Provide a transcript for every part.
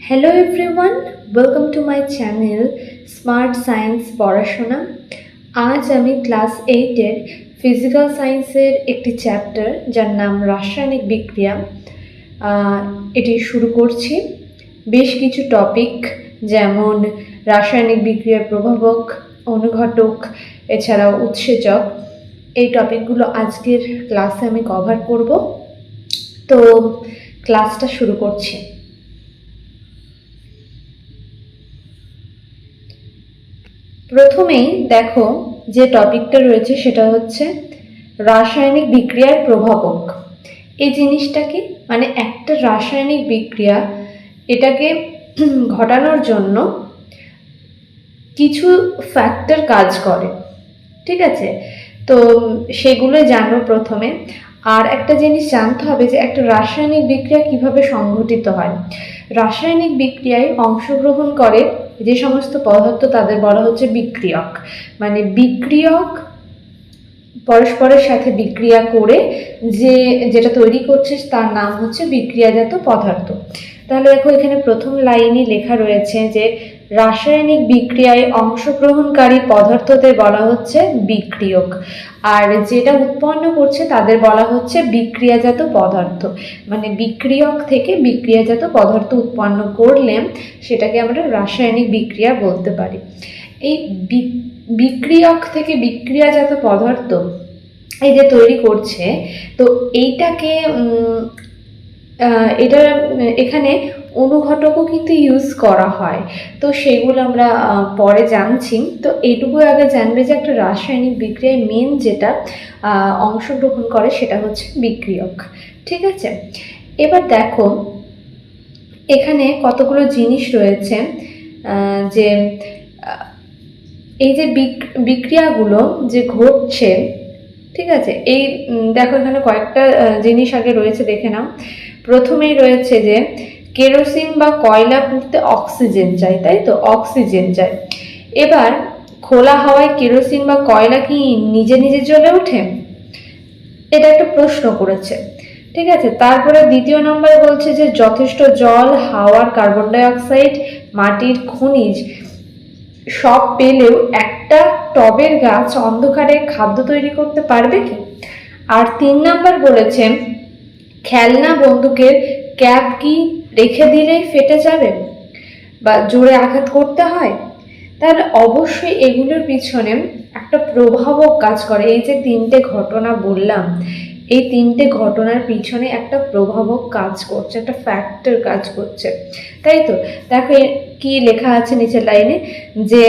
Hello everyone, welcome to my channel smart science পড়াশোনা। আজ আমি ক্লাস 8-এর ফিজিক্যাল সায়েন্সের একটি চ্যাপ্টার যার নাম রাসায়নিক বিক্রিয়া এটি শুরু করছি। বেশ কিছু টপিক যেমন রাসায়নিক বিক্রিয়ার প্রভাবক, অনুঘটক, এছাড়াও উৎসেচক, এই টপিকগুলো আজকের ক্লাসে আমি কভার করব। তো ক্লাসটা শুরু করছি। প্রথমেই দেখো যে টপিকটা রয়েছে সেটা হচ্ছে রাসায়নিক বিক্রিয়ার প্রভাবক। এই জিনিসটা কি, মানে একটা রাসায়নিক বিক্রিয়া এটাকে ঘটানোর জন্য কিছু ফ্যাক্টর কাজ করে, ঠিক আছে? তো সেগুলো জানো প্রথমে। আর একটা জিনিস জানতে হবে যে একটা রাসায়নিক বিক্রিয়া কিভাবে সংঘটিত হয়। রাসায়নিক বিক্রিয়ায় অংশগ্রহণ করে যে সমস্ত পদার্থ তাদের বলা হচ্ছে বিক্রিয়ক। মানে বিক্রিয়ক পরস্পরের সাথে বিক্রিয়া করে যেটা তৈরি করছে তার নাম হচ্ছে বিক্রিয়াজাত পদার্থ। তাহলে দেখো এখানে প্রথম লাইনে লেখা রয়েছে যে রাসায়নিক বিক্রিয়ায় অংশগ্রহণকারী পদার্থদের বলা হচ্ছে বিক্রিয়ক, আর যেটা উৎপন্ন করছে তাদের বলা হচ্ছে বিক্রিয়াজাত পদার্থ। মানে বিক্রিয়ক থেকে বিক্রিয়াজাত পদার্থ উৎপন্ন করলে সেটাকে আমরা রাসায়নিক বিক্রিয়া বলতে পারি। এই বিক্রিয়ক থেকে বিক্রিয়াজাত পদার্থ এই যে তৈরি করছে, তো এইটাকে এখানে অনুঘটকও কিন্তু ইউজ করা হয়। তো সেগুলো আমরা পরে জানছি। তো এইটুকু আগে জানবে যে একটা রাসায়নিক বিক্রিয়ায় মেন যেটা অংশগ্রহণ করে সেটা হচ্ছে বিক্রিয়ক, ঠিক আছে? এবার দেখো এখানে কতগুলো জিনিস রয়েছে যে এই যে বিক্রিয়াগুলো যে ঘটছে, ঠিক আছে? এই দেখো এখানে কয়েকটা জিনিস আগে রয়েছে, দেখে নাও। প্রথমেই রয়েছে যে কেরোসিন বা কয়লা পুড়তে অক্সিজেন চাই, তাই তো? অক্সিজেন চাই। এবার খোলা হাওয়ায় কেরোসিন বা কয়লা কি নিজে নিজে জ্বলে ওঠে? এটা একটা প্রশ্ন করেছে, ঠিক আছে? তারপরে দ্বিতীয় নম্বরে বলছে যে যথেষ্ট জল, হাওয়ার কার্বন ডাই অক্সাইড, মাটির খনিজ সব পেলেও একটা টবের গাছ অন্ধকারে খাদ্য তৈরি করতে পারবে কি? আর 3 নাম্বার বলেছে খেলনা বন্দুকের ক্যাপ কি রেখে দিলেই ফেটে যাবে বা জোরে আঘাত করতে হয়? তাহলে অবশ্যই এগুলোর পিছনে একটা প্রভাবক কাজ করে। এই যে 3টে ঘটনা বললাম, এই 3টে ঘটনার পিছনে একটা প্রভাবক কাজ করছে, একটা ফ্যাক্টর কাজ করছে, তাই তো? দেখো কি লেখা আছে নিচের লাইনে, যে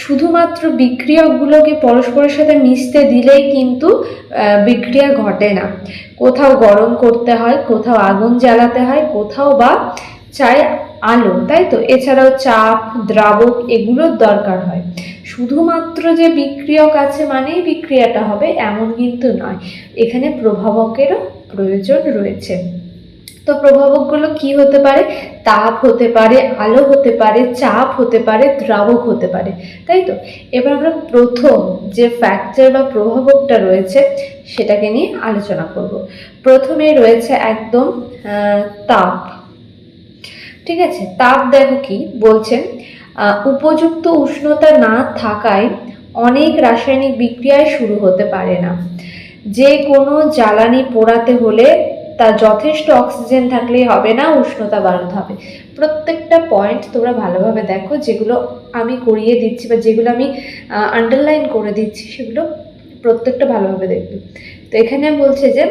শুধুমাত্র বিক্রিয়কগুলোকে পরস্পরের সাথে মিশতে দিলেই কিন্তু বিক্রিয়া ঘটে না। কোথাও গরম করতে হয়, কোথাও আগুন জ্বালাতে হয়, কোথাও বা চাই আলো, তাই তো? এছাড়াও চাপ, দ্রাবক এগুলোর দরকার হয়। শুধুমাত্র যে বিক্রিয়ক আছে মানেই বিক্রিয়াটা হবে এমন কিন্তু নয়, এখানে প্রভাবকেরও প্রয়োজন রয়েছে। তো প্রভাবকগুলো কি হতে পারে? তাপ হতে পারে, আলো হতে পারে, চাপ হতে পারে, দ্রাবক হতে পারে, তাই তো? এবার আমরা প্রথম যে ফ্যাক্টর বা প্রভাবকটা রয়েছে সেটাকে নিয়ে আলোচনা করব। প্রথমে রয়েছে একদম তাপ, ঠিক আছে? তাপ দেখো কি বলছে, উপযুক্ত উষ্ণতা না থাকায় অনেক রাসায়নিক বিক্রিয়ায় শুরু হতে পারে না। যে কোনো জ্বালানি পোড়াতে হলে তা যথেষ্ট অক্সিজেন থাকলেই হবে না, উষ্ণতা বাড়াতে হবে। প্রত্যেকটা পয়েন্ট তোমরা ভালোভাবে দেখো, যেগুলো আমি করিয়ে দিচ্ছি বা যেগুলো আমি আন্ডারলাইন করে দিচ্ছি সেগুলো প্রত্যেকটা ভালোভাবে দেখবে। তো এখানে বলছে যে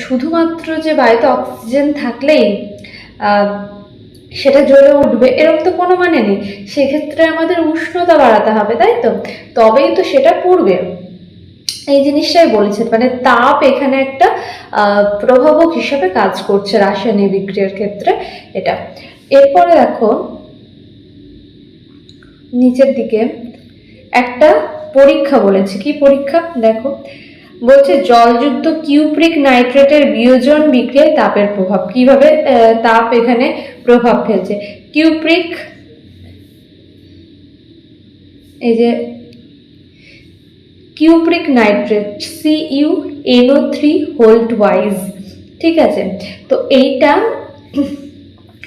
শুধুমাত্র যে বায়ুতে অক্সিজেন থাকলেই সেটা জ্বলে উঠবে এরকম তো কোনো মানে নেই। সেক্ষেত্রে আমাদের উষ্ণতা বাড়াতে হবে, তাই তো? তবেই তো সেটা পুড়বে। এই জিনিসটাই বলেছে, মানে তাপ এখানে একটা প্রভাবক হিসেবে কাজ করছে রাসায়নিক বিক্রিয়ার ক্ষেত্রে, এটা। এরপরে দেখো নিচের দিকে একটা পরীক্ষা বলেছে। কি পরীক্ষা দেখো, বলছে জলযুক্ত কিউপ্রিক নাইট্রেটের বিয়োজন বিক্রিয়ায় তাপের প্রভাব। কিভাবে তাপ এখানে প্রভাব ফেলছে? কিউপ্রিক, এই যে কিউপ্রিক নাইট্রেট CuNO3 হোল্ট ওয়াইজ, ঠিক আছে? তো এইটা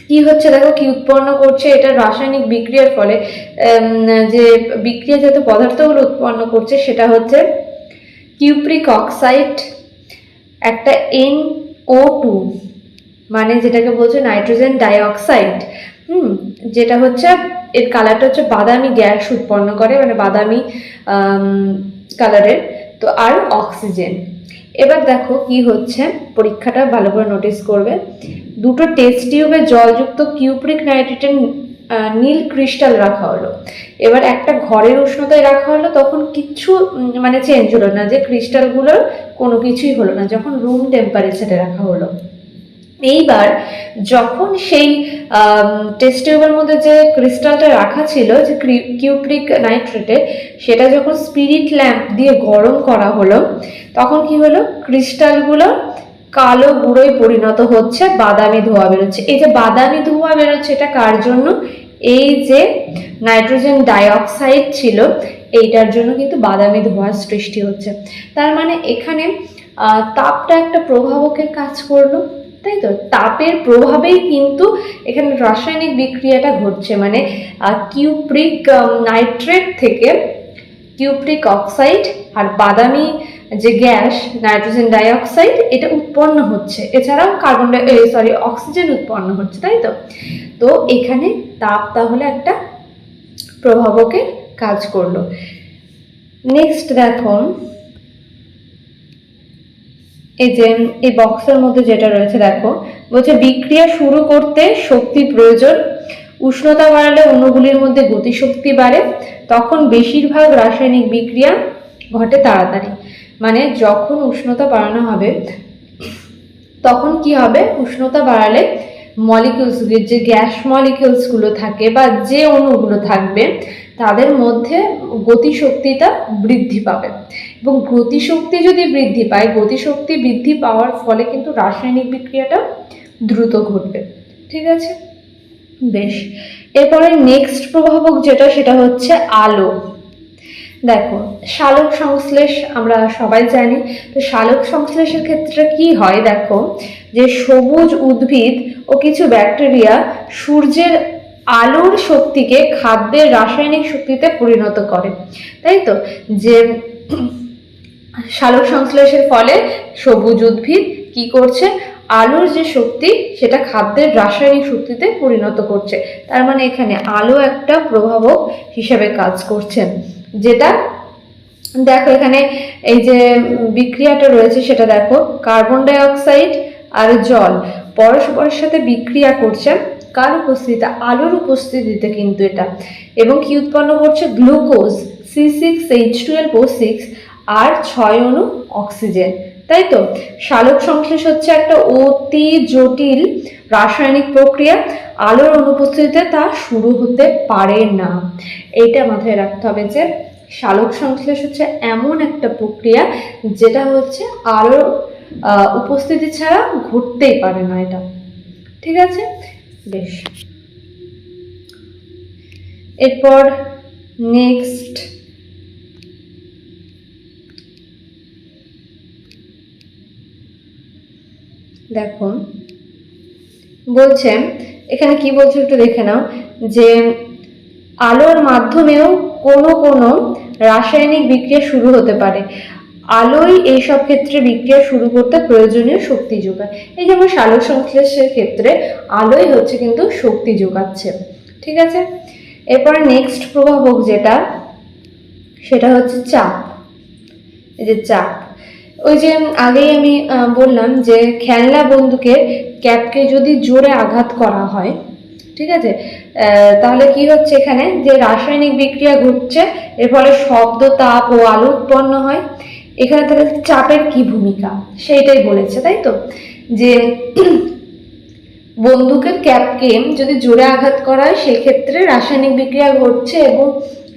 কি হচ্ছে দেখো, কি উৎপন্ন করছে, এটা রাসায়নিক বিক্রিয়ার ফলে যে বিক্রিয়াজাত পদার্থগুলো উৎপন্ন করছে সেটা হচ্ছে কিউপ্রিক অক্সাইড, একটা NO2 মানে যেটাকে বলছে নাইট্রোজেন ডাইঅক্সাইড, যেটা হচ্ছে এর কালারটা হচ্ছে বাদামি গ্যাস উৎপন্ন করে, মানে বাদামি কালারের। তো আর অক্সিজেন। এবার দেখো কি হচ্ছে, পরীক্ষাটা ভালো করে নোটিস করবে। দুটো টেস্ট টিউবে জলযুক্ত কিউপ্রিক নাইট্রেটের নীল ক্রিস্টাল রাখা হলো। এবার একটা ঘরের উষ্ণতায় রাখা হলো, তখন কিচ্ছু মানে চেঞ্জ হলো না, যে ক্রিস্টালগুলোর কোনো কিছুই হলো না যখন রুম টেম্পারেচারে রাখা হলো। এইবার যখন সেই টেস্ট টিউবের মধ্যে যে ক্রিস্টালটা রাখা ছিল যে কিউপ্রিক নাইট্রেটে, সেটা যখন স্পিরিট ল্যাম্প দিয়ে গরম করা হলো, তখন কি হলো, ক্রিস্টালগুলো কালো গুঁড়োয় পরিণত হচ্ছে, বাদামি ধোঁয়া বেরোচ্ছে। এই যে বাদামি ধোঁয়া বেরোচ্ছে, এটা কার জন্য? এই যে নাইট্রোজেন ডাইঅক্সাইড ছিল এইটার জন্য কিন্তু বাদামি ধোঁয়ার সৃষ্টি হচ্ছে। তার মানে এখানে তাপটা একটা প্রভাবকের কাজ করলো, তাই তো? তাপের প্রভাবেই কিন্তু এখানে রাসায়নিক বিক্রিয়াটা ঘটছে, মানে কিউপ্রিক নাইট্রেট থেকে কিউপ্রিক অক্সাইড আর বাদামি যে গ্যাস নাইট্রোজেন ডাইঅক্সাইড এটা উৎপন্ন হচ্ছে, এছাড়াও অক্সিজেন উৎপন্ন হচ্ছে, তাই তো? তো এখানে তাপ তাহলে একটা প্রভাবকের কাজ করলো। নেক্সট দেখো, এই যে এই বক্সের মধ্যে যেটা রয়েছে দেখো, বলছে বিক্রিয়া শুরু করতে শক্তি প্রয়োজন, উষ্ণতা বাড়ালে অণুগুলির মধ্যে গতিশক্তি বাড়ে, তখন বেশিরভাগ রাসায়নিক বিক্রিয়া ঘটে তাড়াতাড়ি। মানে যখন উষ্ণতা বাড়ানো হবে তখন কি হবে, উষ্ণতা বাড়ালে মলিকিউলসগুলো, যে গ্যাস মলিকিউলসগুলো থাকে বা যে অণুগুলো থাকবে তাদের মধ্যে গতিশক্তিটা বৃদ্ধি পাবে, এবং গতিশক্তি যদি বৃদ্ধি পায়, গতিশক্তি বৃদ্ধি পাওয়ার ফলে কিন্তু রাসায়নিক বিক্রিয়াটা দ্রুত ঘটবে। ঠিক আছে, বেশ। এরপরে নেক্সট প্রভাবক যেটা, সেটা হচ্ছে আলো। দেখো, সালোক সংশ্লেষ আমরা সবাই জানি। তো সালোক সংশ্লেষের ক্ষেত্রে কি হয় দেখো, যে সবুজ উদ্ভিদ ও কিছু ব্যাকটেরিয়া সূর্যের আলোর শক্তিকে খাদ্যের রাসায়নিক শক্তিতে পরিণত করে, তাই তো? যে সালোক সংশ্লেষের ফলে সবুজ উদ্ভিদ কি করছে, আলোর যে শক্তি সেটা খাদ্যের রাসায়নিক শক্তিতে পরিণত করছে। তার মানে এখানে আলো একটা প্রভাবক হিসেবে কাজ করছে। যেটা দেখো এখানে এই যে বিক্রিয়াটা রয়েছে সেটা দেখো, কার্বন ডাই অক্সাইড আর জল পরস্পরের সাথে বিক্রিয়া করছে, কার উপস্থিতিতে? আলোর উপস্থিতিতে কিন্তু এটা। এবং কি উৎপন্ন করছে? গ্লুকোজ C6H12O6 আর 6 অণু অক্সিজেন, তাই তো? সালোক সংশ্লেষ হচ্ছে একটা অতি জটিল রাসায়নিক প্রক্রিয়া, আলোর অনুপস্থিতিতে তা শুরু হতে পারে না। এইটা মাথায় রাখতে হবে যে সালোক সংশ্লেষ হচ্ছে এমন একটা প্রক্রিয়া যেটা হচ্ছে আলোর উপস্থিতি ছাড়া ঘটতেই পারে না এটা। ঠিক আছে, বেশ। এরপর নেক্সট দেখো, বলছে এখানে কি বলছে একটু দেখে নাও, যে আলোর মাধ্যমেও কোনো কোনো রাসায়নিক বিক্রিয়া শুরু হতে পারে, আলোই এইসব ক্ষেত্রে বিক্রিয়া শুরু করতে প্রয়োজনীয় শক্তি যোগায়। এই যেমন সালোক সংশ্লেষের ক্ষেত্রে আলোই হচ্ছে কিন্তু শক্তি যোগাচ্ছে। ঠিক আছে, এরপর নেক্সট প্রভাবক যেটা, সেটা হচ্ছে চাপ। এই যে চাপ, ওই যে আগেই আমি বললাম যে খেলনা বন্দুকের ক্যাপকে যদি জোরে আঘাত করা হয়, ঠিক আছে, তাহলে কি হচ্ছে এখানে, যে রাসায়নিক বিক্রিয়া ঘটছে, এর ফলে শব্দ, তাপ ও আলো উৎপন্ন হয়। এখানে তাহলে চাপের কি ভূমিকা সেইটাই বলেছে, তাই তো? যে বন্দুকের ক্যাপকে যদি জোরে আঘাত করা হয় সেক্ষেত্রে রাসায়নিক বিক্রিয়া ঘটছে এবং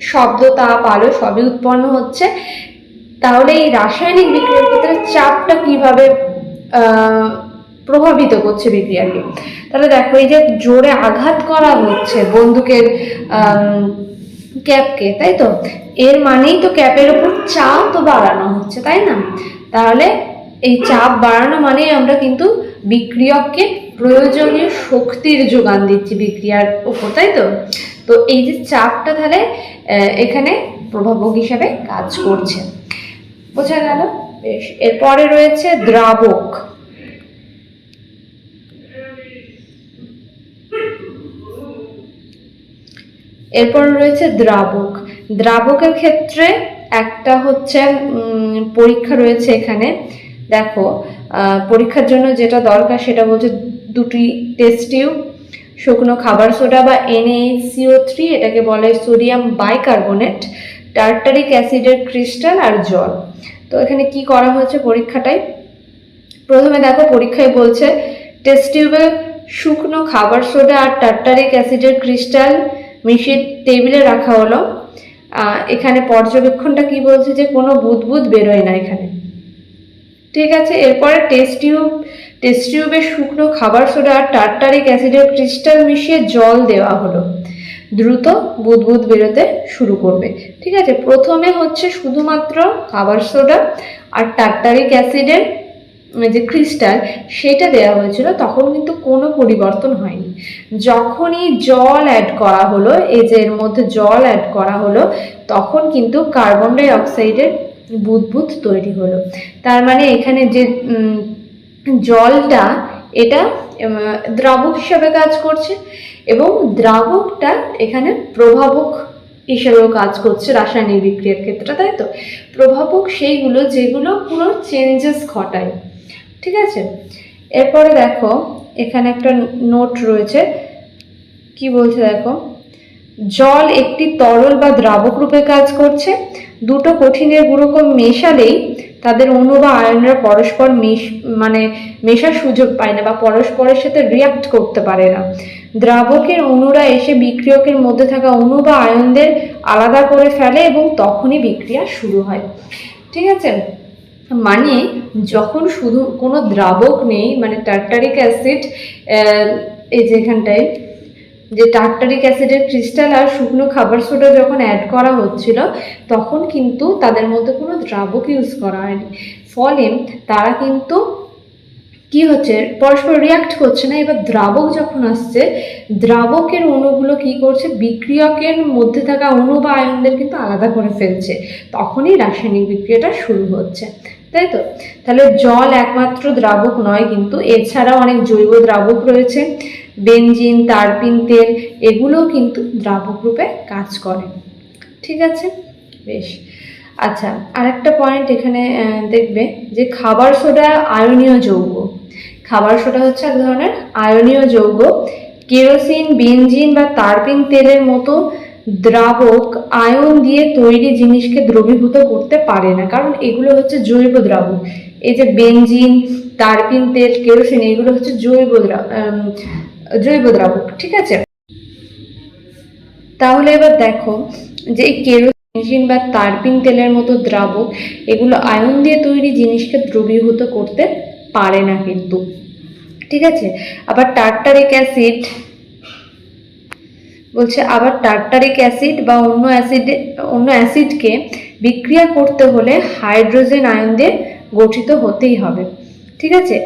শব্দ, তাপ, আলো সবই উৎপন্ন হচ্ছে। তাহলে এই রাসায়নিক বিক্রিয়ার ক্ষেত্রে চাপটা কিভাবে প্রভাবিত করছে বিক্রিয়াকে? তাহলে দেখো, এই যে জোরে আঘাত করা হচ্ছে বন্দুকের ক্যাপকে, তাই তো? এর মানেই তো ক্যাপের উপর চাপ তো বাড়ানো হচ্ছে, তাই না? তাহলে এই চাপ বাড়ানো মানে আমরা কিন্তু বিক্রিয়ককে প্রয়োজনীয় শক্তির যোগান দিচ্ছি বিক্রিয়ার উপর, তাই তো? তো এই যে চাপটা তাহলে এখানে প্রভাবক হিসাবে কাজ করছে, বোঝা গেল? বেশ, এরপরে রয়েছে দ্রাবক। এরপর রয়েছে দ্রাবক। দ্রাবকের ক্ষেত্রে একটা হচ্ছে পরীক্ষা রয়েছে এখানে। দেখো, পরীক্ষার জন্য যেটা দরকার সেটা বলছে দুটি টেস্ট টিউব, শুকনো খাবার সোডা বা NaCO3, এটাকে বলে সোডিয়াম বাইকার্বনেট, টার্টারিক অ্যাসিডের ক্রিস্টাল আর জল। তো এখানে কি করা হয়েছে পরীক্ষাটায়? প্রথমে দেখো পরীক্ষায় বলছে টেস্ট টিউবে শুকনো খাবার সোডা আর টার্টারিক অ্যাসিডের ক্রিস্টাল মিশিয়ে টেবিলে রাখা হলো। এখানে পর্যবেক্ষণটা কি বলছে যে কোনো বুদবুদ বেরোয় না এখানে, ঠিক আছে? এরপরে টেস্ট টিউবে শুকনো খাবার সোডা আর টার্টারিক অ্যাসিডের ক্রিস্টাল মিশিয়ে জল দেওয়া হলো, দ্রুত বুদবুদ বেরোতে শুরু করবে, ঠিক আছে? প্রথমে হচ্ছে শুধুমাত্র খাবার সোডা আর টার্টারিক অ্যাসিডের যে ক্রিস্টাল সেটা দেওয়া হয়েছিল, তখন কিন্তু কোনো পরিবর্তন হয়নি। যখনই জল অ্যাড করা হলো, এই যে এর মধ্যে জল অ্যাড করা হলো, তখন কিন্তু কার্বন ডাই অক্সাইডের বুদবুদ তৈরি হলো। তার মানে এখানে যে জলটা এটা দ্রাবক হিসাবে কাজ করছে, এবং দ্রাবকটা এখানে প্রভাবক হিসেবেও কাজ করছে রাসায়নিক বিক্রিয়ার ক্ষেত্রে, তাই তো? প্রভাবক সেইগুলো যেগুলো পুরো চেঞ্জেস ঘটায়, ঠিক আছে? এরপরে দেখো এখানে একটা নোট রয়েছে, কি বলছে দেখো, জল একটি তরল বা দ্রাবক রূপে কাজ করছে। দুটো কঠিনের গুণকম মেশালেই তাদের অণু বা আয়নরা পরস্পর মেশার সুযোগ পায় না বা পরস্পরের সাথে রিয়াক্ট করতে পারে না। দ্রাবকের অণুরা এসে বিক্রিয়কের মধ্যে থাকা অণু বা আয়নদের আলাদা করে ফেলে এবং তখনই বিক্রিয়া শুরু হয়, ঠিক আছে? মানে যখন শুধু কোনো দ্রাবক নেই, মানে টার্টারিক অ্যাসিড, এই যে এখানটায় যে টার্টারিক অ্যাসিডের ক্রিস্টাল আর শুকনো খাবার সোডা যখন অ্যাড করা হচ্ছিল, তখন কিন্তু তাদের মধ্যে কোনো দ্রাবক ইউজ করা হয়নি, ফলে তারা কিন্তু কি হচ্ছে, পরস্পর রিয়াক্ট করছে না। এবার দ্রাবক যখন আসছে, দ্রাবকের অণুগুলো কি করছে, বিক্রিয়কের মধ্যে থাকা অণু বা আয়নদের কিন্তু আলাদা করে ফেলছে, তখনই রাসায়নিক বিক্রিয়াটা শুরু হচ্ছে, তাই তো? তাহলে জল একমাত্র দ্রাবক নয়, কিন্তু এছাড়াও অনেক জৈব দ্রাবক রয়েছে, বেনজিন, তারপিন তেল, এগুলোও কিন্তু দ্রাবক রূপে কাজ করে, ঠিক আছে? বেশ, আচ্ছা, আরেকটা পয়েন্ট এখানে দেখবে যে খাবার সোডা আয়নীয় যৌগ। খাবার সোডা হচ্ছে এক ধরনের আয়নীয় যৌগ। কেরোসিন, বেনজিন বা তারপিন তেলের মতো দ্রাবক আয়ন দিয়ে তৈরি জিনিসকে দ্রবীভূত করতে পারে না, কারণ এগুলো হচ্ছে জৈব দ্রাবক। এই যে বেনজিন, তারপিন তেল, কেরোসিন, এগুলো হচ্ছে জৈব দ্রাবক, ঠিক আছে? তাহলে এবার দেখো যে এই কেরোসিন বা তারপিন তেলের মতো দ্রাবক, এগুলো আয়ন দিয়ে তৈরি জিনিসকে দ্রবীভূত করতে পারে না কিন্তু, ঠিক আছে? আবার টার্টারিক অ্যাসিড বা অন্য অ্যাসিডকে বিক্রিয়া করতে হলে হাইড্রোজেন আয়ন দিয়ে গঠিত হতেই হবে, ঠিক আছে?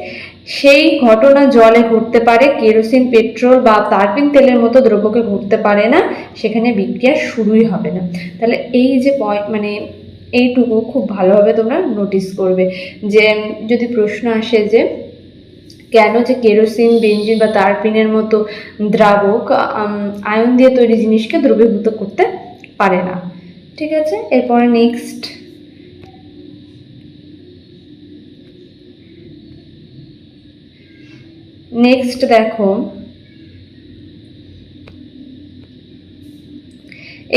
সেই ঘটনা জলে ঘটতে পারে, কেরোসিন, পেট্রোল বা তারপিন তেলের মতো দ্রব্যকে ঘটতে পারে না, সেখানে বিক্রিয়া শুরুই হবে না। তাহলে এই যে এইটুকু খুব ভালোভাবে তোমরা নোটিস করবে, যে যদি প্রশ্ন আসে যে কেন যে কেরোসিন, বেনজিন বা তারপিনের মতো দ্রাবক আয়ন দিয়ে তৈরি জিনিসকে দ্রবীভূত করতে পারে না, ঠিক আছে? এরপরে নেক্সট দেখো,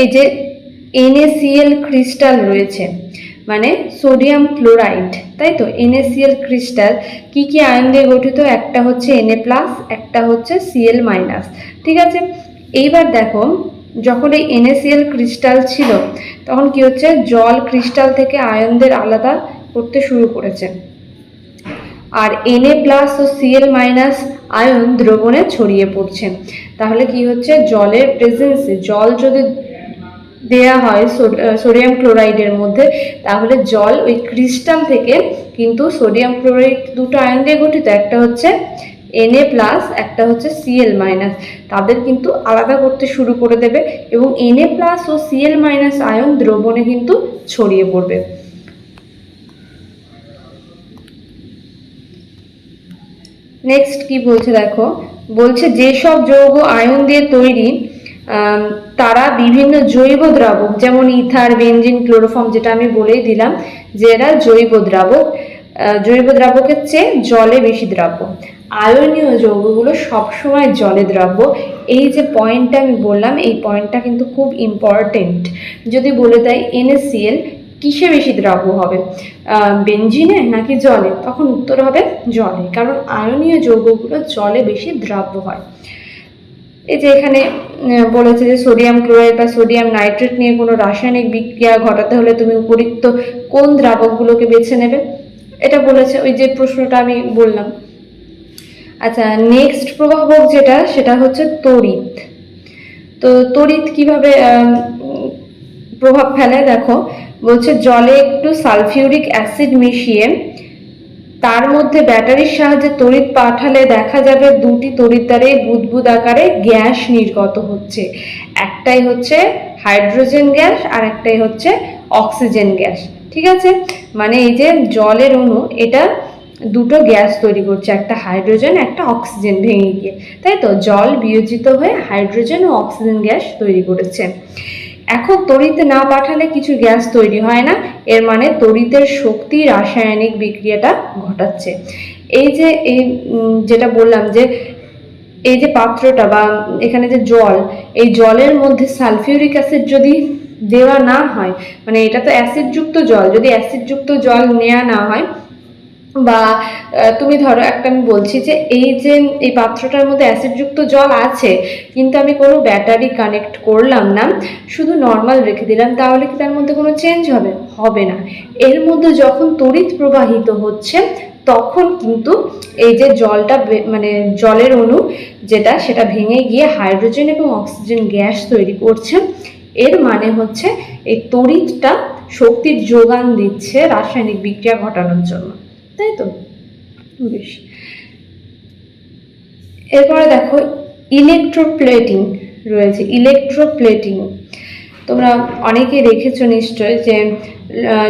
এই যে NaCl ক্রিস্টাল রয়েছে, মানে সোডিয়াম ক্লোরাইড, তাই তো? NaCl ক্রিস্টাল কি কি আয়ন দিয়ে গঠিত? একটা হচ্ছে Na+, একটা হচ্ছে Cl-, ঠিক আছে? এইবার দেখো, যখন এই NaCl ক্রিস্টাল ছিল, তখন কি হচ্ছে, জল ক্রিস্টাল থেকে আয়নদের আলাদা করতে শুরু করেছে, আর Na+ ও Cl- আয়ন দ্রবণে ছড়িয়ে পড়ছে। তাহলে কি হচ্ছে, জলের প্রেজেন্সে, জল যদি দেয়া হয় সোডিয়াম ক্লোরাইডের মধ্যে, তাহলে জল ওই ক্রিস্টাল থেকে কিন্তু সোডিয়াম ক্লোরাইড দুটো আয়ন দিয়ে গঠিত, একটা হচ্ছে Na প্লাস, একটা হচ্ছে Cl মাইনাস, তাদের কিন্তু আলাদা করতে শুরু করে দেবে এবং Na প্লাস ও Cl মাইনাস আয়ন দ্রবণে কিন্তু ছড়িয়ে পড়বে। নেক্সট কি বলছে দেখো, বলছে যেসব যৌগ আয়ন দিয়ে তৈরি তারা বিভিন্ন জৈব দ্রাবক, যেমন ইথার, বেনজিন, ক্লোরোফর্ম, যেটা আমি বলেই দিলাম যে এরা জৈব দ্রাবক, জৈব দ্রাবকের চেয়ে জলে বেশি দ্রাব্য। আয়নীয় যৌগগুলো সবসময় জলে দ্রাব্য। এই যে পয়েন্টটা আমি বললাম, এই পয়েন্টটা কিন্তু খুব ইম্পর্টেন্ট। যদি বলে দেয় NaCl কিসে বেশি দ্রাব্য হবে, বেনজিনে নাকি জলে, তখন উত্তর হবে জলে, কারণ আয়নীয় যৌগগুলো জলে বেশি দ্রাব্য হয়। এই যে এখানে বলেছে যে সোডিয়াম ক্লোরাইড বা সোডিয়াম নাইট্রেট নিয়ে কোনো রাসায়নিক বিক্রিয়া ঘটাতে হলে তুমি উপরিক্ত কোন দ্রাবকগুলোকে বেছে নেবে, এটা বলেছে ওই যে প্রশ্নটা আমি বললাম। আচ্ছা, নেক্সট প্রভাবক যেটা, সেটা হচ্ছে তড়িৎ। তো তড়িৎ কিভাবে প্রভাব ফেলে দেখো, বলছে জলে একটু সালফিউরিক অ্যাসিড মিশিয়ে তার মধ্যে ব্যাটারির সাহায্যে তড়িৎ পাঠালে দেখা যাবে দুটি তড়িৎদ্বারে বুদবুদ আকারে গ্যাস নির্গত হচ্ছে, একটাই হচ্ছে হাইড্রোজেন গ্যাস আর একটাই হচ্ছে অক্সিজেন গ্যাস। ঠিক আছে, মানে এই যে জলের অণু, এটা দুটো গ্যাস তৈরি করছে, একটা হাইড্রোজেন একটা অক্সিজেন ভেঙে গিয়ে, তাই তো জল বিয়োজিত হয়ে হাইড্রোজেন ও অক্সিজেন গ্যাস তৈরি করেছে। এখন তড়িৎ না পাঠালে কিছু গ্যাস তৈরি হয় না, এর মানে তড়িতের শক্তি রাসায়নিক বিক্রিয়াটা ঘটাচ্ছে। এই যে এই যেটা বললাম যে এই যে পাত্রটা বা এখানে যে জল, এই জলের মধ্যে সালফিউরিক অ্যাসিড যদি দেওয়া না হয়, মানে এটা তো অ্যাসিডযুক্ত জল, যদি অ্যাসিডযুক্ত জল নেওয়া না হয়, বা তুমি ধরো একটা আমি বলছি যে এই যে এই পাত্রটার মধ্যে অ্যাসিডযুক্ত জল আছে, কিন্তু আমি কোনো ব্যাটারি কানেক্ট করলাম না, শুধু নর্মাল রেখে দিলাম, তাহলে কি তার মধ্যে কোনো চেঞ্জ হবে? হবে না। এর মধ্যে যখন তড়িৎ প্রবাহিত হচ্ছে, তখন কিন্তু এই যে জলটা মানে জলের অণু যেটা, সেটা ভেঙে গিয়ে হাইড্রোজেন এবং অক্সিজেন গ্যাস তৈরি করছে। এর মানে হচ্ছে এই তড়িৎটা শক্তির যোগান দিচ্ছে রাসায়নিক বিক্রিয়া ঘটানোর জন্য, তাই তো? বেশ, এরপরে দেখো ইলেকট্রোপ্লেটিং রয়েছে। ইলেকট্রোপ্লেটিং তোমরা অনেকেই দেখেছো নিশ্চয়, যে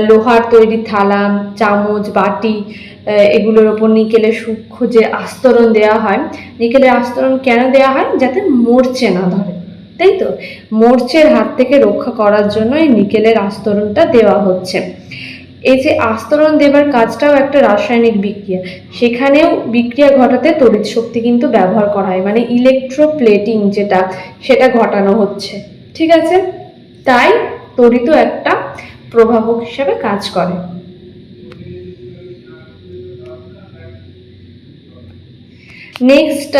লোহার তৈরি থালা, চামচ, বাটি, এগুলোর ওপর নিকেলের সূক্ষ্ম যে আস্তরণ দেওয়া হয়। নিকেলের আস্তরণ কেন দেওয়া হয়? যাতে মরচে না ধরে, তাই তো? মরচের হাত থেকে রক্ষা করার জন্য এই নিকেলের আস্তরণটা দেওয়া হচ্ছে। এই যে আস্তরণ দেবার কাজটাও একটা রাসায়নিক বিক্রিয়া, সেখানেও বিক্রিয়া ঘটাতে তড়িৎ শক্তি কিন্তু ব্যবহার করা হয়, মানে ইলেকট্রোপ্লেটিং যেটা, সেটা ঘটানো হচ্ছে। ঠিক আছে, তাই তড়িৎও একটা প্রভাবক হিসেবে কাজ করে। নেক্সট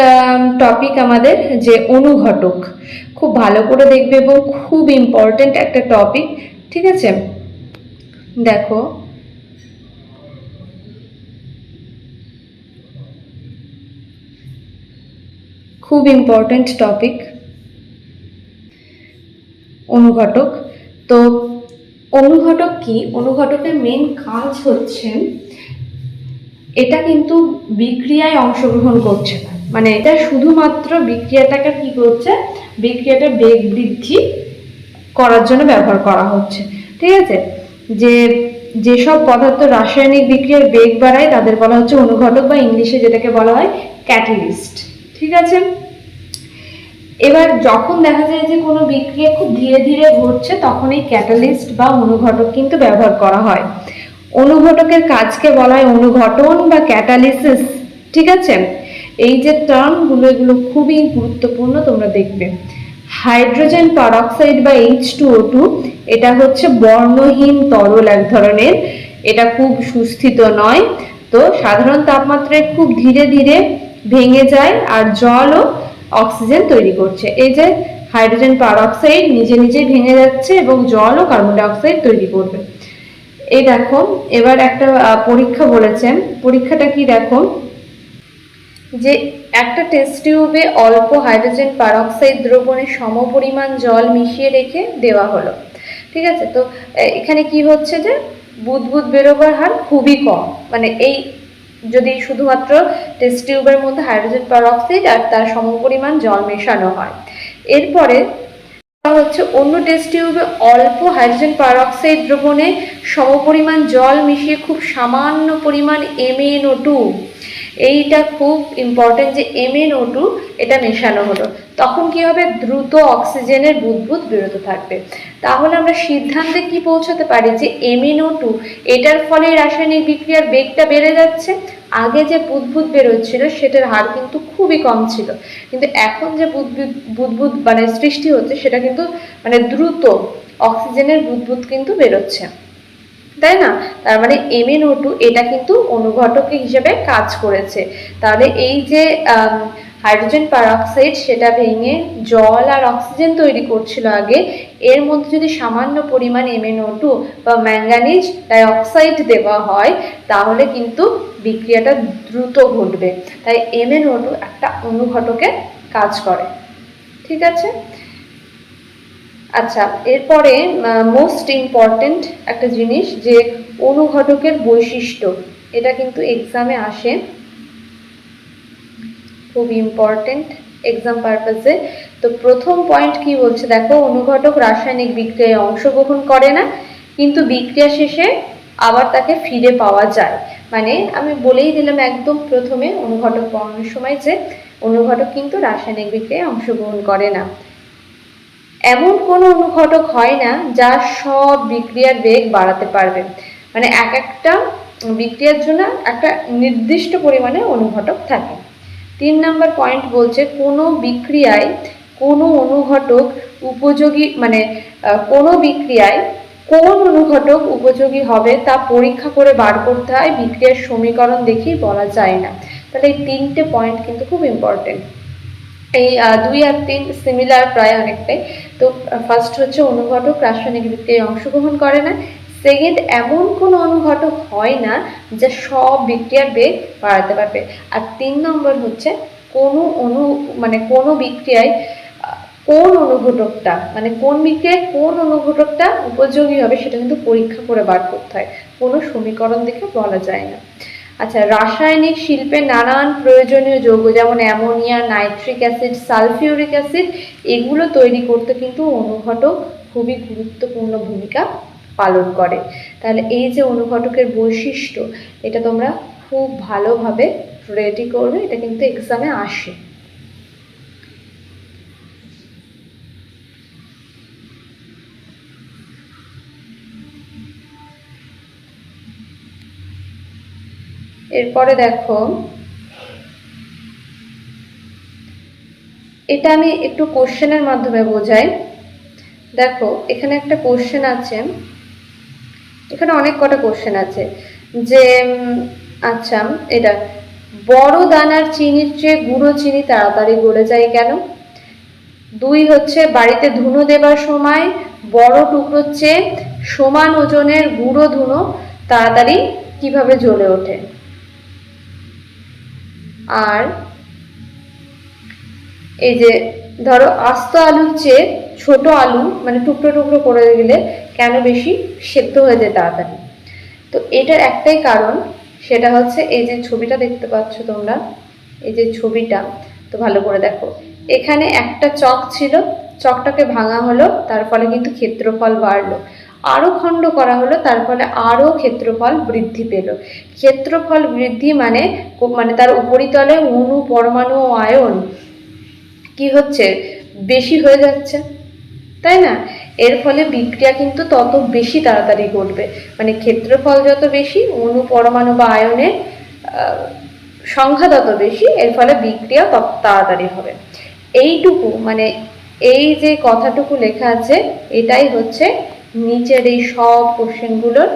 টপিক আমাদের যে অনুঘটক, খুব ভালো করে দেখবে এবং খুব ইম্পর্টেন্ট একটা টপিক। ঠিক আছে, দেখো খুব ইম্পর্টেন্ট টপিক অনুঘটক। তো অনুঘটক কি? অনুঘটকের মেন কাজ হচ্ছে, এটা কিন্তু বিক্রিয়ায় অংশগ্রহণ করছে না, মানে এটা শুধুমাত্র বিক্রিয়াটাকে কি করছে, বিক্রিয়াটা বেগ বৃদ্ধি করার জন্য ব্যবহার করা হচ্ছে। ঠিক আছে, যেসব পদার্থ রাসায়নিক বিক্রিয়ার বেগ বাড়ায় তাদের বলা হচ্ছে অনুঘটক, বা ইংলিশে যেটাকে বলা হয় ক্যাটালিস্ট। ঠিক আছে, এবার যখন দেখা যায় যে কোনো বিক্রিয়া খুব ধীরে ধীরে ঘটছে, তখন এই ক্যাটালিস্ট বা অনুঘটক কিন্তু ব্যবহার করা হয়। অনুঘটকের কাজকে বলা হয় অনুঘটন বা ক্যাটালিসিস। ঠিক আছে, এই যে টার্মগুলো, এগুলো খুবই গুরুত্বপূর্ণ, তোমরা দেখবে। হাইড্রোজেন পারঅক্সাইড বা H2O2, এটা হচ্ছে বর্ণহীন তরল এক ধরনের, এটা খুব সুস্থিত নয়, তো সাধারণ তাপমাত্রায় খুব ধীরে ধীরে ভেঙে যায় আর জল ও অক্সিজেন তৈরি করছে। এই যে হাইড্রোজেন পারঅক্সাইড নিজে নিজে ভেঙে যাচ্ছে এবং জল ও কার্বন ডাই অক্সাইড তৈরি করবে। এই দেখো, এবার একটা পরীক্ষা বলেছেন, পরীক্ষাটা কি দেখো, যে একটা টেস্ট টিউবে অল্প হাইড্রোজেন পারঅক্সাইড দ্রবণে সমপরিমাণ জল মিশিয়ে রেখে দেওয়া হলো। ঠিক আছে। তো এখানে কি হচ্ছে যে বুদবুদ বেরোবার হার খুবই কম, মানে এই যদি শুধুমাত্র টেস্ট টিউবের মধ্যে হাইড্রোজেন পারঅক্সাইড আর তার সমপরিমাণ জল মেশানো হয়। এরপরে হচ্ছে অন্য টেস্ট টিউবে অল্প হাইড্রোজেন পারঅক্সাইড দ্রবণে সমপরিমাণ জল মিশিয়ে খুব সামান্য পরিমাণ MnO2, এইটা খুব ইম্পর্টেন্ট যে MnO2 এটা মেশানো হলো, তখন কি হবে, দ্রুত অক্সিজেনের বুদবুদ বেরোতে থাকবে। তাহলে আমরা সিদ্ধান্তে কি পৌঁছাতে পারি যে MnO2 এটার ফলে রাসায়নিক বিক্রিয়ার বেগটা বেড়ে যাচ্ছে। আগে যে বুদবুদ বেরোচ্ছিল সেটার হার কিন্তু খুবই কম ছিল, কিন্তু এখন যে বুদবুদ মানে সৃষ্টি হচ্ছে সেটা কিন্তু মানে দ্রুত অক্সিজেনের বুদবুদ কিন্তু বেরোচ্ছে, তাই না? তার মানে MnO2 এটা কিন্তু অনুঘটক হিসেবে কাজ করেছে। তাহলে এই যে হাইড্রোজেন পারঅক্সাইড সেটা ভেঙে জল আর অক্সিজেন তৈরি করছিল আগে, এর মধ্যে যদি সামান্য পরিমাণ MnO2 বা ম্যাঙ্গানিজ ডাইঅক্সাইড দেওয়া হয় তাহলে কিন্তু বিক্রিয়াটা দ্রুত ঘটবে। তাই MnO2 একটা অনুঘটকের কাজ করে, ঠিক আছে। আচ্ছা, এরপরে মোস্ট ইম্পর্টেন্ট একটা জিনিস যে অনুঘটকের বৈশিষ্ট্য, এটা কিন্তু এক্সামে আসে, খুব ইম্পর্টেন্ট এক্সাম পারপাসে। তো প্রথম পয়েন্ট কি বলছে দেখো, অনুঘটক রাসায়নিক বিক্রিয়ায় অংশগ্রহণ করে না কিন্তু বিক্রিয়া শেষে আবার তাকে ফিরে পাওয়া যায়। মানে আমি বলেই দিলাম একদম প্রথমে অনুঘটক বর্ণনার সময় যে অনুঘটক কিন্তু রাসায়নিক বিক্রিয়ায় অংশগ্রহণ করে না। এমন কোনো অনুঘটক হয় না যা সব বিক্রিয়ার বেগ বাড়াতে পারবে, মানে এক একটা বিক্রিয়ার জন্য একটা নির্দিষ্ট পরিমাণে অনুঘটক থাকে। 3 নম্বর পয়েন্ট বলছে কোনো বিক্রিয়ায় কোনো অনুঘটক উপযোগী, মানে কোনো বিক্রিয়ায় কোন অনুঘটক উপযোগী হবে তা পরীক্ষা করে বার করতে হয়, বিক্রিয়ার সমীকরণ দেখেই বলা যায় না। তাহলে এই 3টে পয়েন্ট কিন্তু খুব ইম্পর্টেন্ট। এই 2 আর 3 সিমিলার প্রায় অনেকটাই। তো ফার্স্ট হচ্ছে অনুঘটক রাসায়নিক বিক্রিয়ায় অংশগ্রহণ করে না, সেকেন্ড এমন কোনো অনুঘটক হয় না যা সব বিক্রিয়ার বেগ বাড়াতে পারবে, আর 3 নম্বর হচ্ছে কোনো বিক্রিয়ায় কোন অনুঘটকটা, মানে কোন বিক্রিয়ায় কোন অনুঘটকটা উপযোগী হবে সেটা কিন্তু পরীক্ষা করে বার করতে হয়, কোনো সমীকরণ দেখে বলা যায় না। আচ্ছা, রাসায়নিক শিল্পে নানান প্রয়োজনীয় যৌগ যেমন ammonia, nitric acid, sulphuric acid এগুলো তৈরি করতে কিন্তু অনুঘটক খুবই গুরুত্বপূর্ণ ভূমিকা পালন করে। তাহলে এই যে অনুঘটকের বৈশিষ্ট্য এটা তোমরা খুব ভালোভাবে রেডি করবে, এটা কিন্তু এক্সামে আসে। এরপরে দেখো, এটা আমি একটু কোশ্চেনের মাধ্যমে বোঝাই। দেখো এখানে একটা কোশ্চেন আছে, এখানে অনেক কটা কোশ্চেন আছে যে আচ্ছা এটা বড় দানার চিনির চেয়ে গুঁড়ো চিনি তাড়াতাড়ি গলে যায় কেন? 2 হচ্ছে বাড়িতে ধুনো দেবার সময় বড় টুকরোর চেয়ে সমান ওজনের গুঁড়ো ধুনো তাড়াতাড়ি কিভাবে জ্বলে ওঠে? আর এই যে ধরো আস্ত আলুর চেয়ে ছোট আলু মানে টুকরো টুকরো করে গেলে কেন বেশি সেদ্ধ হয়ে যায় তাড়াতাড়ি? তো এটার একটাই কারণ, সেটা হচ্ছে এই যে ছবিটা দেখতে পাচ্ছ তোমরা, এই যে ছবিটা, তো ভালো করে দেখো, এখানে একটা চক ছিল, চকটাকে ভাঙা হলো, তার ফলে কিন্তু ক্ষেত্রফল বাড়লো, আরো খণ্ড করা হলো, তার ফলে আরো ক্ষেত্রফল বৃদ্ধি পেল। ক্ষেত্রফল বৃদ্ধি মানে তার উপরিতলে অণু, পরমাণু ও আয়ন কি হচ্ছে, বেশি হয়ে যাচ্ছে, তাই না? এর ফলে বিক্রিয়া কিন্তু তত বেশি তাড়াতাড়ি ঘটবে, মানে ক্ষেত্রফল যত বেশি, অণু, পরমাণু বা আয়নের সংখ্যা তত বেশি, এর ফলে বিক্রিয়া তত তাড়াতাড়ি হবে। এইটুকু মানে এই যে কথাটুকু লেখা আছে এটাই হচ্ছে নিচের এই সব কোশ্চেনগুলোর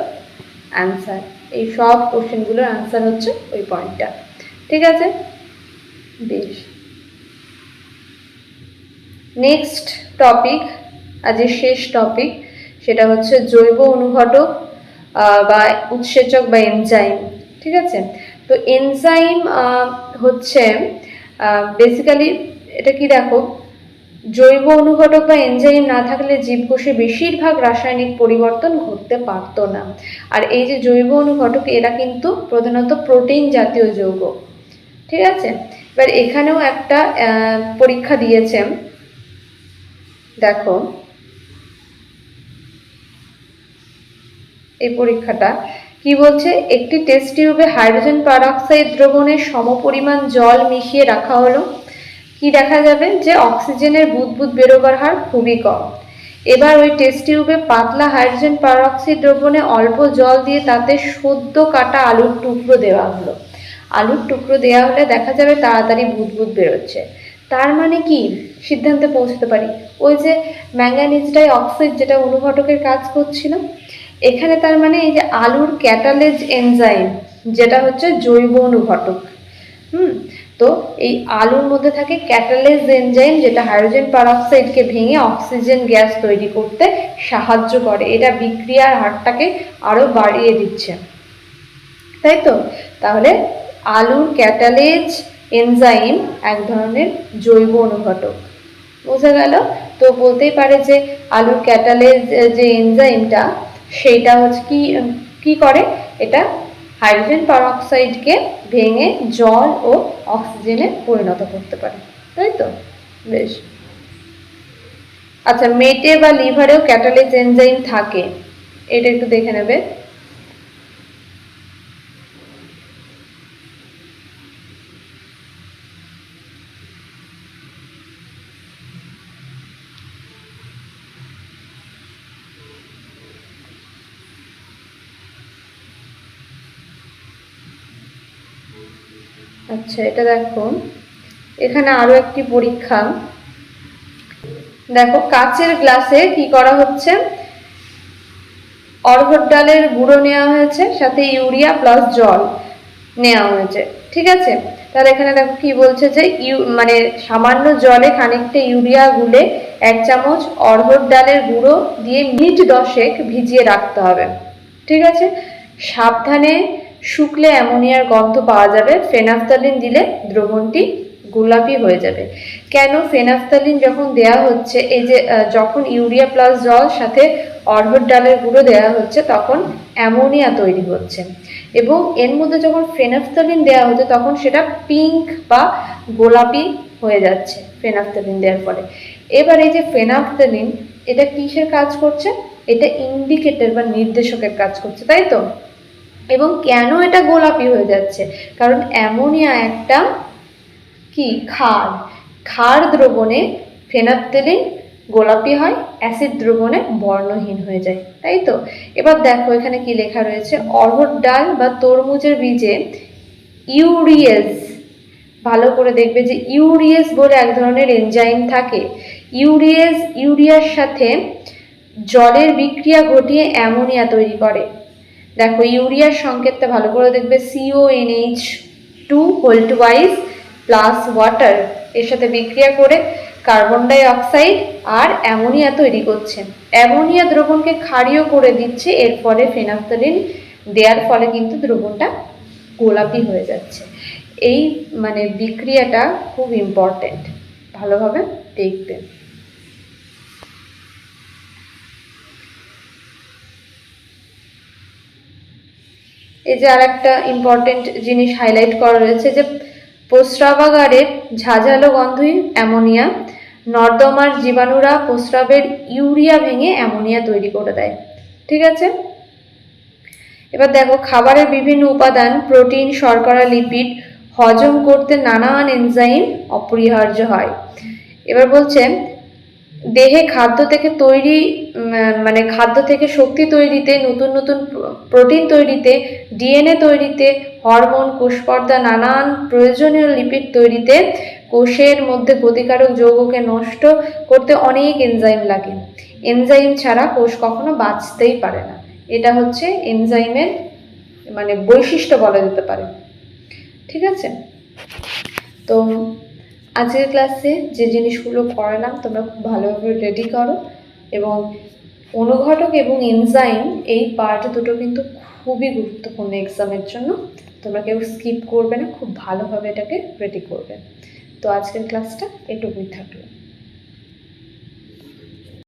অ্যান্সার, এই সব কোশ্চেনগুলোর অ্যান্সার হচ্ছে ওই পয়েন্টটা, ঠিক আছে? বেশ, নেক্সট টপিক, আজকের শেষ টপিক, সেটা হচ্ছে জৈব অনুঘটক বা উৎসেচক বা এনজাইম, ঠিক আছে? তো এনজাইম হচ্ছে বেসিক্যালি এটা কি দেখো, জৈব অনুঘটক বা এনজাইম না থাকলে জীবকোষে বেশিরভাগ রাসায়নিক পরিবর্তন ঘটতে পারত না। আর এই যে জৈব অনুঘটক এরা কিন্তু প্রধানত প্রোটিন জাতীয় যৌগ। ঠিক আছে, এবার এখানেও একটা পরীক্ষা দিয়েছে, দেখো এই পরীক্ষাটা কি বলছে, একটি টেস্ট টিউবে হাইড্রোজেন পারঅক্সাইড দ্রবণের সমপরিমাণ জল মিশিয়ে রাখা হলো। কি দেখা যাবে, যে অক্সিজেনের বুদবুদ বেরোবার হার খুবই কম। এবার ওই টেস্ট টিউবে পাতলা হাইড্রোজেন পারঅক্সাইড দ্রবণে অল্প জল দিয়ে তাতে সদ্য কাটা আলুর টুকরো দেওয়া হলো। আলুর টুকরো দেওয়া হলে দেখা যাবে তাড়াতাড়ি বুদবুদ বেরোচ্ছে। তার মানে কি সিদ্ধান্তে পৌঁছতে পারি, ওই যে ম্যাঙ্গানিজ ডাই অক্সাইড যেটা অনুঘটকের কাজ করছিল, এখানে তার মানে এই যে আলুর ক্যাটালেজ এনজাইম যেটা হচ্ছে জৈব অনুঘটক। তো এই আলুর মধ্যে থাকে ক্যাটালেজ এনজাইম যেটা হাইড্রোজেন পারঅক্সাইডকে ভেঙে অক্সিজেন গ্যাস তৈরি করতে সাহায্য করে। এটা বিক্রিয়ার হারটাকে আরো বাড়িয়ে দিচ্ছে, তাই তো? তাহলে আলুর ক্যাটালেজ এনজাইম এক ধরনের জৈব অনুঘটক, বোঝা গেল? তো বলতেই পারে যে আলুর ক্যাটালেজ যে এনজাইমটা সেইটা হচ্ছে কি করে, এটা হাইড্রোজেন পারঅক্সাইডকে ভেঙে জল ও অক্সিজেনে পরিণত করতে পারে, তাই তো? বেশ। আচ্ছা, মেটে বা লিভারেও ক্যাটালেজ এনজাইম থাকে, এটা একটু দেখে নেবে। আচ্ছা, এটা দেখো, এখানে আরো একটি পরীক্ষা। দেখো কাচের গ্লাসে কি করা হচ্ছে, অড়হর ডালের গুঁড়ো নেওয়া হয়েছে, সাথে ইউরিয়া প্লাস জল নেওয়া হয়েছে। ঠিক আছে, তাহলে এখানে দেখো কি বলছে, যে মানে সামান্য জলে খানিকটা ইউরিয়া গুলে 1 চামচ অড়হর ডালের গুঁড়ো দিয়ে মিনিট 10 ভিজিয়ে রাখতে হবে। ঠিক আছে, সাবধানে শুকলে অ্যামোনিয়ার গন্ধ পাওয়া যাবে, ফেনাফথ্যালিন দিলে দ্রবণটি গোলাপি হয়ে যাবে। কেন ফেনাফথ্যালিন যখন দেয়া হচ্ছে, এই যে যখন ইউরিয়া প্লাস জল সাথে অড়হর ডালের গুঁড়ো দেওয়া হচ্ছে তখন অ্যামোনিয়া তৈরি হচ্ছে, এবং এর মধ্যে যখন ফেনাফথ্যালিন দেওয়া হচ্ছে তখন সেটা পিঙ্ক বা গোলাপি হয়ে যাচ্ছে ফেনাফথ্যালিন দেওয়ার ফলে। এবার এই যে ফেনাফথ্যালিন এটা কিসের কাজ করছে, এটা ইন্ডিকেটর বা নির্দেশকের কাজ করছে, তাই তো? এবং কেন এটা গোলাপি হয়ে যাচ্ছে, কারণ অ্যামোনিয়া একটা কি ক্ষার দ্রবণে ফেনাফথ্যালিন গোলাপি হয়, অ্যাসিড দ্রবণে বর্ণহীন হয়ে যায়, তাই তো? এবার দেখো এখানে কি লেখা রয়েছে, অড়হর ডাল বা তরমুজের বীজে ইউরিয়েজ, ভালো করে দেখবে যে ইউরিয়েজ বলে এক ধরনের এনজাইম থাকে। ইউরিয়ার সাথে জলের বিক্রিয়া ঘটিয়ে অ্যামোনিয়া তৈরি করে। দেখো ইউরিয়ার সংকেতটা ভালো করে দেখবে, CONH2 প্লাস ওয়াটার, এর সাথে বিক্রিয়া করে কার্বন ডাই অক্সাইড আর অ্যামোনিয়া তৈরি করছে। অ্যামোনিয়া দ্রবণকে ক্ষারীয় করে দিচ্ছে, এর ফলে ফেনাফথ্যালিন দেওয়ার ফলে কিন্তু দ্রবণটা গোলাপি হয়ে যাচ্ছে। এই মানে বিক্রিয়াটা খুব ইম্পর্টেন্ট, ভালোভাবে দেখবে। এই যে আর একটা ইম্পর্টেন্ট জিনিস হাইলাইট করা রয়েছে, যে প্রস্রাবাগারের ঝাঁঝালো গন্ধই অ্যামোনিয়া, নর্দমার জীবাণুরা প্রস্রাবের ইউরিয়া ভেঙে অ্যামোনিয়া তৈরি করে দেয়। ঠিক আছে, এবার দেখো খাবারের বিভিন্ন উপাদান, প্রোটিন, শর্করা, লিপিড হজম করতে নানান এনজাইম অপরিহার্য হয়। এবার বলছে দেহে খাদ্য থেকে তৈরি মানে খাদ্য থেকে শক্তি তৈরিতে, নতুন নতুন প্রোটিন তৈরিতে, ডিএনএ তৈরিতে, হরমোন, কোষপর্দা, নানান প্রয়োজনীয় লিপিড তৈরিতে, কোষের মধ্যে ক্ষতিকারক যৌগকে নষ্ট করতে অনেক এনজাইম লাগে। এনজাইম ছাড়া কোষ কখনো বাঁচতেই পারে না। এটা হচ্ছে এনজাইমের মানে বৈশিষ্ট্য বলা যেতে পারে। ঠিক আছে, তো আজকের ক্লাসে যে জিনিসগুলো পড়ালাম তোমরা খুব ভালোভাবে রেডি করো, এবং অনুঘটক এবং এনজাইম এই পার্ট দুটো কিন্তু খুবই গুরুত্বপূর্ণ এক্সামের জন্য, তোমরা কেউ স্কিপ করবে না, খুব ভালোভাবে এটাকে রেডি করবে। তো আজকের ক্লাসটা এটুকুই থাকলো।